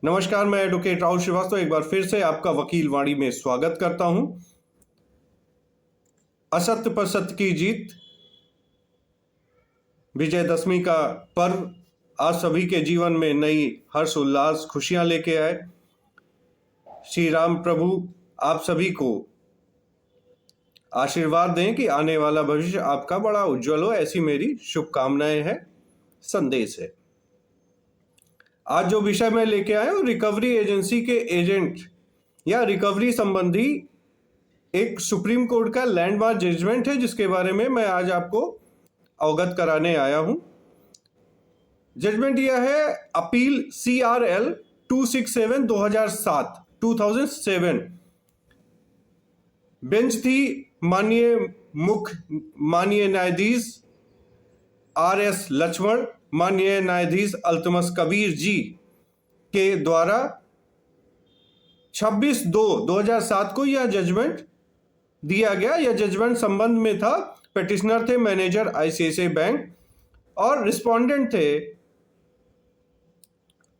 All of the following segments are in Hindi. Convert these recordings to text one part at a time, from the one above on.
नमस्कार, मैं एडवोकेट राहुल श्रीवास्तव एक बार फिर से आपका वकील वाणी में स्वागत करता हूं। असत्य पर सत्य की जीत, विजयदशमी का पर्व आज सभी के जीवन में नई हर्ष उल्लास खुशियां लेके आए। श्री राम प्रभु आप सभी को आशीर्वाद दें कि आने वाला भविष्य आपका बड़ा उज्जवल हो, ऐसी मेरी शुभकामनाएं हैं, संदेश है। आज जो विषय मैं लेके आया हूं, रिकवरी एजेंसी के एजेंट या रिकवरी संबंधी एक सुप्रीम कोर्ट का लैंडमार्क जजमेंट है, जिसके बारे में मैं आज आपको अवगत कराने आया हूं। जजमेंट यह है अपील CRL 267 2007 बेंच थी माननीय न्यायाधीश RS लक्ष्मण, माननीय न्यायाधीश अल्तमस कबीर जी के द्वारा 26/2/2007 को यह जजमेंट दिया गया। यह जजमेंट संबंध में था, पेटिशनर थे मैनेजर ICICI बैंक और रिस्पोंडेंट थे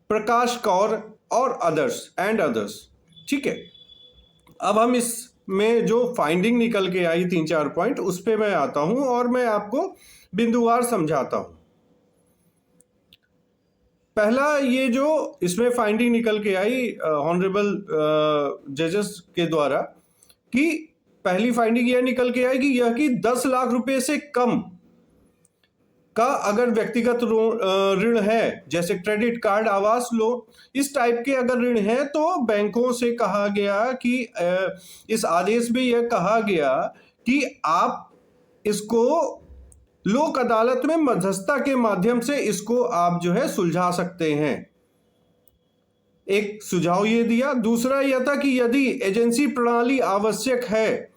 प्रकाश कौर और अदर्स। ठीक है, अब हम इसमें जो फाइंडिंग निकल के आई 3-4 पॉइंट, उस पे मैं आता हूं और मैं आपको बिंदुवार समझाता हूं। पहला, ये जो इसमें फाइंडिंग निकल के आई ऑनरेबल जजेस के द्वारा, कि पहली फाइंडिंग यह निकल के आई कि यह कि 10 लाख रुपए से कम का अगर व्यक्तिगत ऋण है, जैसे क्रेडिट कार्ड, आवास लोन, इस टाइप के अगर ऋण है, तो बैंकों से कहा गया कि इस आदेश में यह कहा गया कि आप इसको लोक अदालत में मध्यस्थता के माध्यम से इसको आप जो है सुलझा सकते हैं। एक सुझाव ये दिया। दूसरा यह था कि यदि एजेंसी प्रणाली आवश्यक है,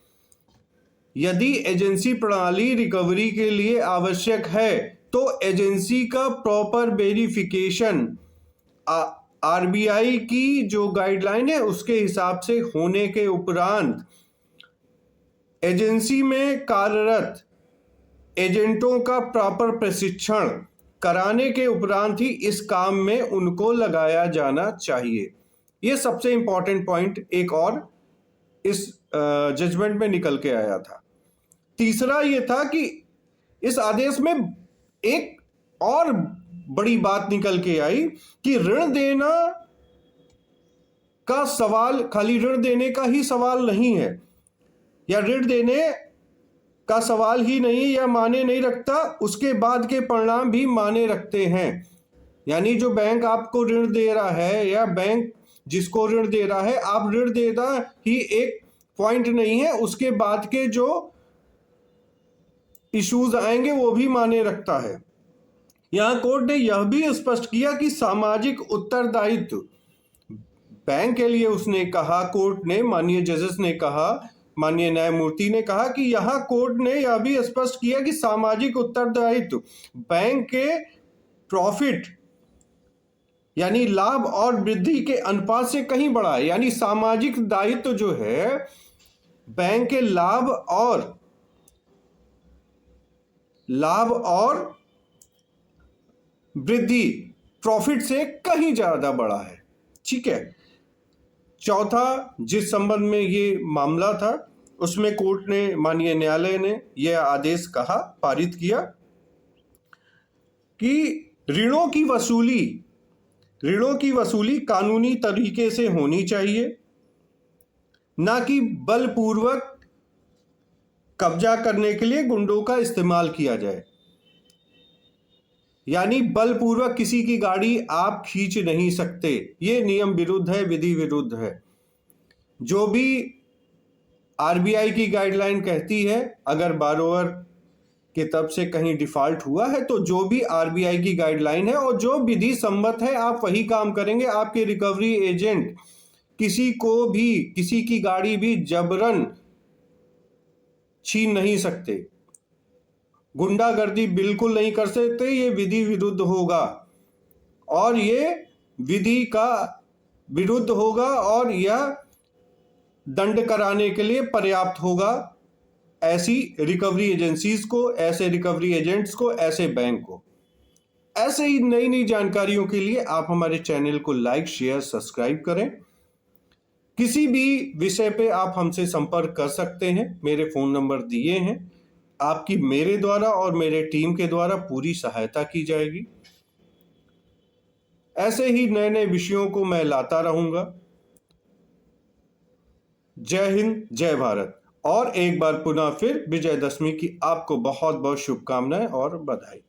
यदि एजेंसी प्रणाली रिकवरी के लिए आवश्यक है, तो एजेंसी का प्रॉपर वेरिफिकेशन RBI की जो गाइडलाइन है उसके हिसाब से होने के उपरांत एजेंसी में कार्यरत एजेंटों का प्रॉपर प्रशिक्षण कराने के उपरांत ही इस काम में उनको लगाया जाना चाहिए। यह सबसे इंपॉर्टेंट पॉइंट एक और इस जजमेंट में निकल के आया था। तीसरा यह था कि इस आदेश में एक और बड़ी बात निकल के आई कि ऋण देना का सवाल खाली ऋण देने का ही सवाल नहीं है, या ऋण देने का सवाल ही नहीं या माने नहीं रखता, उसके बाद के परिणाम भी माने रखते हैं। यानी जो बैंक आपको ऋण दे रहा है या बैंक जिसको ऋण दे रहा है, आप ऋण देना ही एक पॉइंट नहीं है, उसके बाद के जो इश्यूज आएंगे वो भी माने रखता है। यहां कोर्ट ने यह भी स्पष्ट किया कि सामाजिक उत्तरदायित्व बैंक के लिए उसने कहा, कोर्ट ने, माननीय जजेस ने कहा, माननीय न्यायमूर्ति ने कहा कि यहां कोर्ट ने यह भी स्पष्ट किया कि सामाजिक उत्तरदायित्व बैंक के प्रॉफिट यानी लाभ और वृद्धि के अनुपात से कहीं बड़ा है। यानी सामाजिक दायित्व जो है बैंक के लाभ और वृद्धि प्रॉफिट से कहीं ज्यादा बड़ा है। ठीक है। चौथा, जिस संबंध में ये मामला था, उसमें कोर्ट ने, माननीय न्यायालय ने यह आदेश कहा, पारित किया कि ऋणों की वसूली कानूनी तरीके से होनी चाहिए, ना कि बलपूर्वक कब्जा करने के लिए गुंडों का इस्तेमाल किया जाए। यानी बलपूर्वक किसी की गाड़ी आप खींच नहीं सकते, ये नियम विरुद्ध है, विधि विरुद्ध है। जो भी RBI की गाइडलाइन कहती है, अगर बारोवर की तरफ से कहीं डिफॉल्ट हुआ है तो जो भी RBI की गाइडलाइन है और जो विधि सम्मत है, आप वही काम करेंगे। आपके रिकवरी एजेंट किसी की गाड़ी भी जबरन छीन नहीं सकते, गुंडागर्दी बिल्कुल नहीं कर सकते, ये विधि विरुद्ध होगा और ये विधि का विरुद्ध होगा और यह दंड कराने के लिए पर्याप्त होगा ऐसी रिकवरी एजेंसीज को, ऐसे रिकवरी एजेंट्स को, ऐसे बैंक को। ऐसे ही नई नई जानकारियों के लिए आप हमारे चैनल को लाइक, शेयर, सब्सक्राइब करें। किसी भी विषय पे आप हमसे संपर्क कर सकते हैं, मेरे फोन नंबर दिए हैं। आपकी मेरे द्वारा और मेरे टीम के द्वारा पूरी सहायता की जाएगी। ऐसे ही नए नए विषयों को मैं लाता रहूंगा। जय हिंद, जय भारत। और एक बार पुनः फिर विजयदशमी की आपको बहुत बहुत शुभकामनाएं और बधाई।